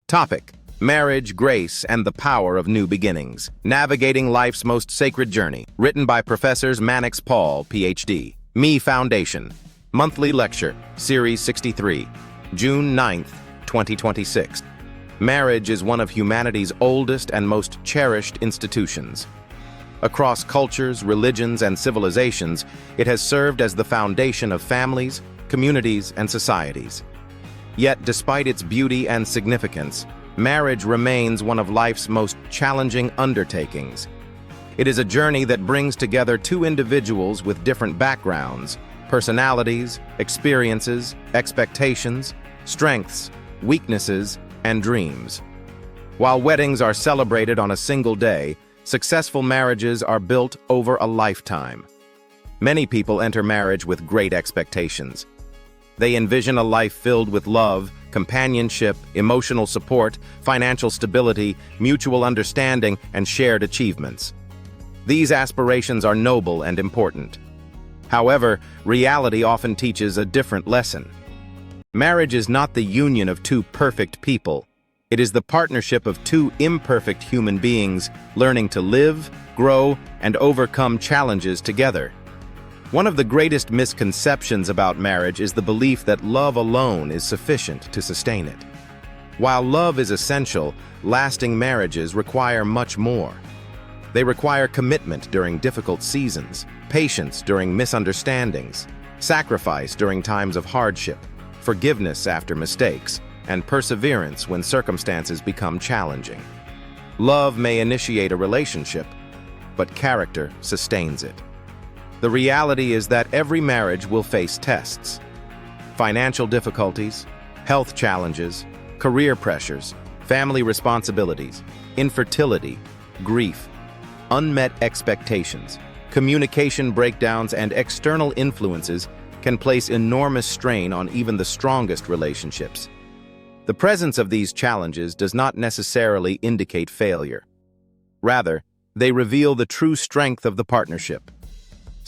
Topic: Marriage, Grace, and the Power of New Beginnings. Navigating Life's Most Sacred Journey. Written by Professors Mannix Paul, Ph.D. Me Foundation. Monthly Lecture, Series 63. June 9th, 2026. Marriage is one of humanity's oldest and most cherished institutions. Across cultures, religions, and civilizations, it has served as the foundation of families, communities, and societies. Yet, despite its beauty and significance, marriage remains one of life's most challenging undertakings. It is a journey that brings together two individuals with different backgrounds, personalities, experiences, expectations, strengths, weaknesses, and dreams. While weddings are celebrated on a single day, successful marriages are built over a lifetime. Many people enter marriage with great expectations. They envision a life filled with love, companionship, emotional support, financial stability, mutual understanding, and shared achievements. These aspirations are noble and important. However, reality often teaches a different lesson. Marriage is not the union of two perfect people. It is the partnership of two imperfect human beings learning to live, grow, and overcome challenges together. One of the greatest misconceptions about marriage is the belief that love alone is sufficient to sustain it. While love is essential, lasting marriages require much more. They require commitment during difficult seasons, patience during misunderstandings, sacrifice during times of hardship, forgiveness after mistakes, and perseverance when circumstances become challenging. Love may initiate a relationship, but character sustains it. The reality is that every marriage will face tests. Financial difficulties, health challenges, career pressures, family responsibilities, infertility, grief, unmet expectations, communication breakdowns, and external influences can place enormous strain on even the strongest relationships. The presence of these challenges does not necessarily indicate failure. Rather, they reveal the true strength of the partnership.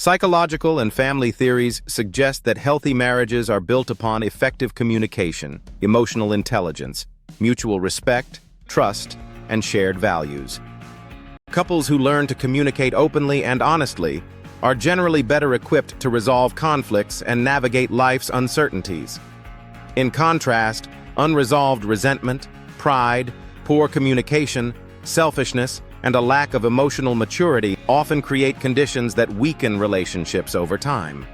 Psychological and family theories suggest that healthy marriages are built upon effective communication, emotional intelligence, mutual respect, trust, and shared values. Couples who learn to communicate openly and honestly are generally better equipped to resolve conflicts and navigate life's uncertainties. In contrast, unresolved resentment, pride, poor communication, selfishness, and a lack of emotional maturity often create conditions that weaken relationships over time.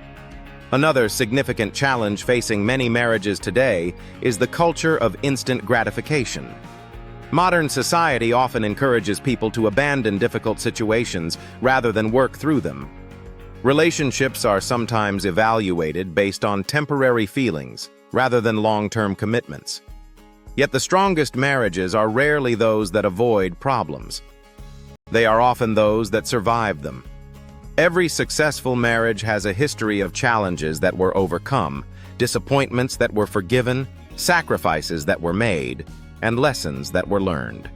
Another significant challenge facing many marriages today is the culture of instant gratification. Modern society often encourages people to abandon difficult situations rather than work through them. Relationships are sometimes evaluated based on temporary feelings rather than long-term commitments. Yet the strongest marriages are rarely those that avoid problems. They are often those that survive them. Every successful marriage has a history of challenges that were overcome, disappointments that were forgiven, sacrifices that were made, and lessons that were learned.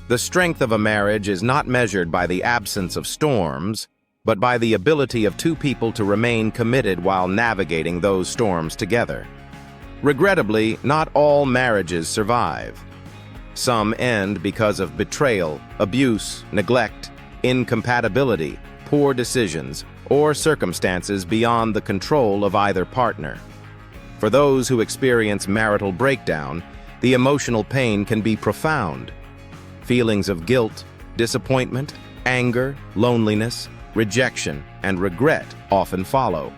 The strength of a marriage is not measured by the absence of storms, but by the ability of two people to remain committed while navigating those storms together. Regrettably, not all marriages survive. Some end because of betrayal, abuse, neglect, incompatibility, poor decisions, or circumstances beyond the control of either partner. For those who experience marital breakdown, the emotional pain can be profound. Feelings of guilt, disappointment, anger, loneliness, rejection, and regret often follow.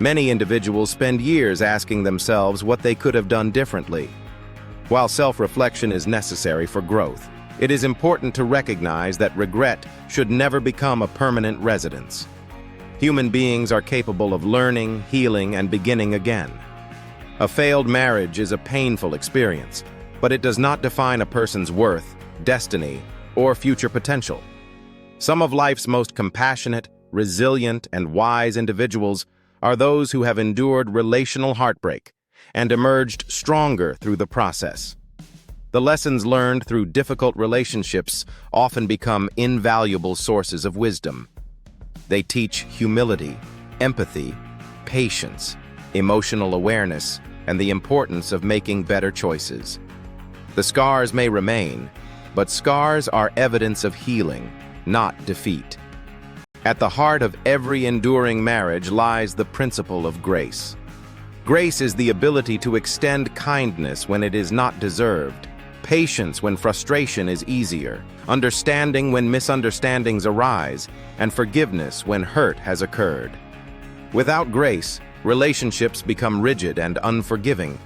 Many individuals spend years asking themselves what they could have done differently. While self-reflection is necessary for growth, it is important to recognize that regret should never become a permanent residence. Human beings are capable of learning, healing, and beginning again. A failed marriage is a painful experience, but it does not define a person's worth, destiny, or future potential. Some of life's most compassionate, resilient, and wise individuals are those who have endured relational heartbreak and emerged stronger through the process. The lessons learned through difficult relationships often become invaluable sources of wisdom. They teach humility, empathy, patience, emotional awareness, and the importance of making better choices. The scars may remain, but scars are evidence of healing, not defeat. At the heart of every enduring marriage lies the principle of grace. Grace is the ability to extend kindness when it is not deserved, patience when frustration is easier, understanding when misunderstandings arise, and forgiveness when hurt has occurred. Without grace, relationships become rigid and unforgiving.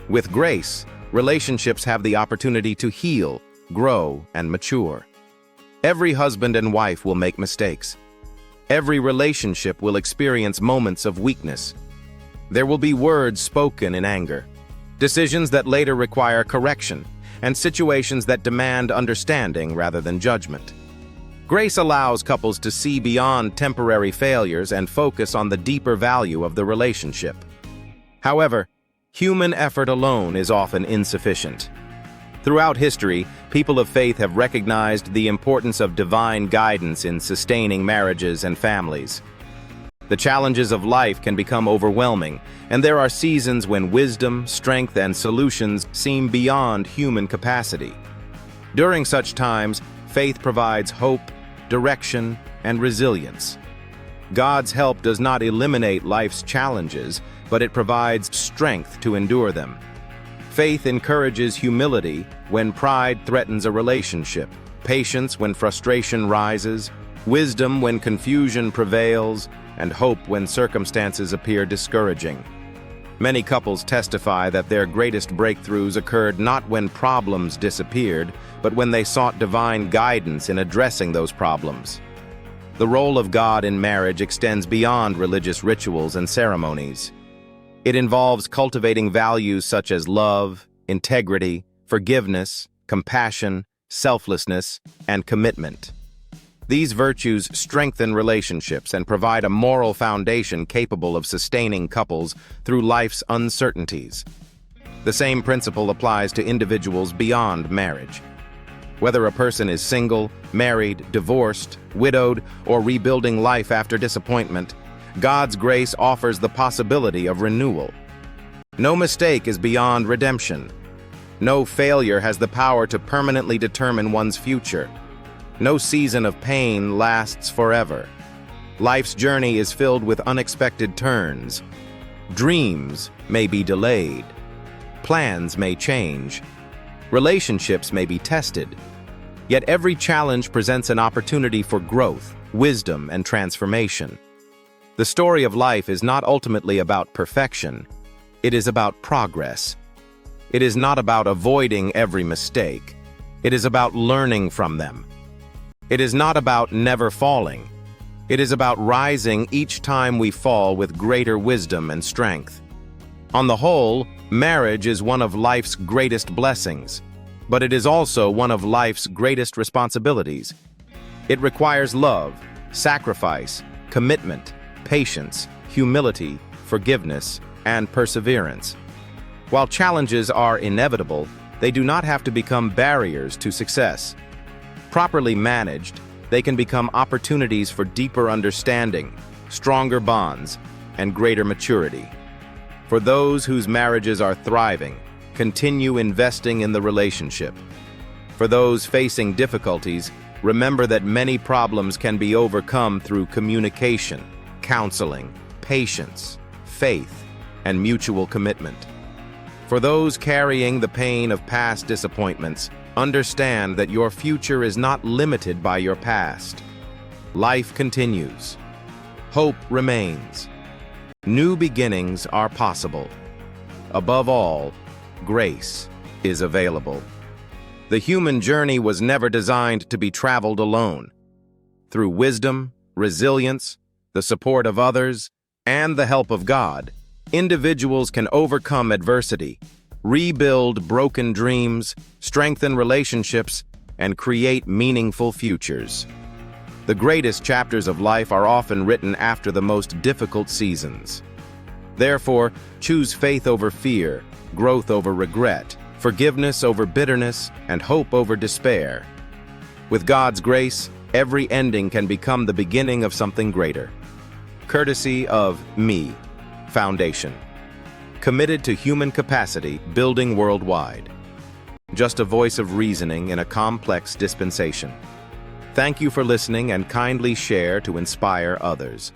With grace, relationships have the opportunity to heal, grow, and mature. Every husband and wife will make mistakes. Every relationship will experience moments of weakness. There will be words spoken in anger, decisions that later require correction, and situations that demand understanding rather than judgment. Grace allows couples to see beyond temporary failures and focus on the deeper value of the relationship. However, human effort alone is often insufficient. Throughout history, people of faith have recognized the importance of divine guidance in sustaining marriages and families. The challenges of life can become overwhelming, and there are seasons when wisdom, strength, and solutions seem beyond human capacity. During such times, faith provides hope, direction, and resilience. God's help does not eliminate life's challenges, but it provides strength to endure them. Faith encourages humility when pride threatens a relationship, patience when frustration rises, wisdom when confusion prevails, and hope when circumstances appear discouraging. Many couples testify that their greatest breakthroughs occurred not when problems disappeared, but when they sought divine guidance in addressing those problems. The role of God in marriage extends beyond religious rituals and ceremonies. It involves cultivating values such as love, integrity, forgiveness, compassion, selflessness, and commitment. These virtues strengthen relationships and provide a moral foundation capable of sustaining couples through life's uncertainties. The same principle applies to individuals beyond marriage. Whether a person is single, married, divorced, widowed, or rebuilding life after disappointment, God's grace offers the possibility of renewal. No mistake is beyond redemption. No failure has the power to permanently determine one's future. No season of pain lasts forever. Life's journey is filled with unexpected turns. Dreams may be delayed. Plans may change. Relationships may be tested. Yet every challenge presents an opportunity for growth, wisdom, and transformation. The story of life is not ultimately about perfection. It is about progress. It is not about avoiding every mistake. It is about learning from them. It is not about never falling. It is about rising each time we fall with greater wisdom and strength. On the whole, marriage is one of life's greatest blessings, but it is also one of life's greatest responsibilities. It requires love, sacrifice, commitment, patience, humility, forgiveness, and perseverance. While challenges are inevitable, they do not have to become barriers to success. Properly managed, they can become opportunities for deeper understanding, stronger bonds, and greater maturity. For those whose marriages are thriving, continue investing in the relationship. For those facing difficulties, remember that many problems can be overcome through communication, counseling, patience, faith, and mutual commitment. For those carrying the pain of past disappointments, understand that your future is not limited by your past. Life continues. Hope remains. New beginnings are possible. Above all, grace is available. The human journey was never designed to be traveled alone. Through wisdom, resilience, the support of others, and the help of God, individuals can overcome adversity, rebuild broken dreams, strengthen relationships, and create meaningful futures. The greatest chapters of life are often written after the most difficult seasons. Therefore, choose faith over fear, growth over regret, forgiveness over bitterness, and hope over despair. With God's grace, every ending can become the beginning of something greater. Courtesy of Me Foundation. Committed to human capacity, building worldwide. just a voice of reasoning in a complex dispensation. Thank you for listening and kindly share to inspire others.